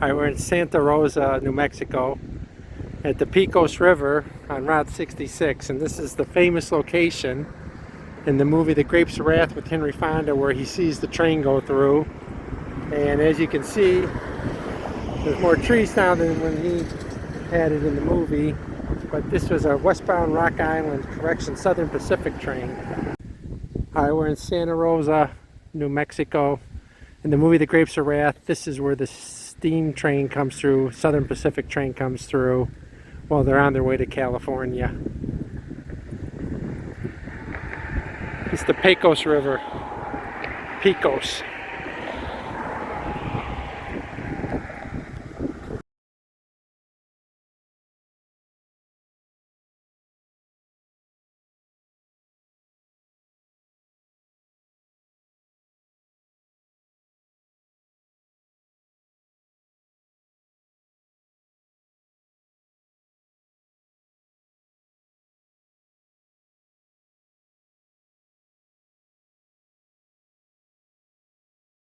Alright, we're in Santa Rosa, New Mexico at the Pecos River on Route 66, and this is the famous location in the movie The Grapes of Wrath with Henry Fonda where he sees the train go through. And as you can see, there's more trees down than when he had it in the movie, but this was a westbound Rock Island, Southern Pacific train. Alright, we're in Santa Rosa, New Mexico. In the movie The Grapes of Wrath, this is where the steam train comes through, Southern Pacific train comes through while they're on their way to California. It's the Pecos River. Pecos.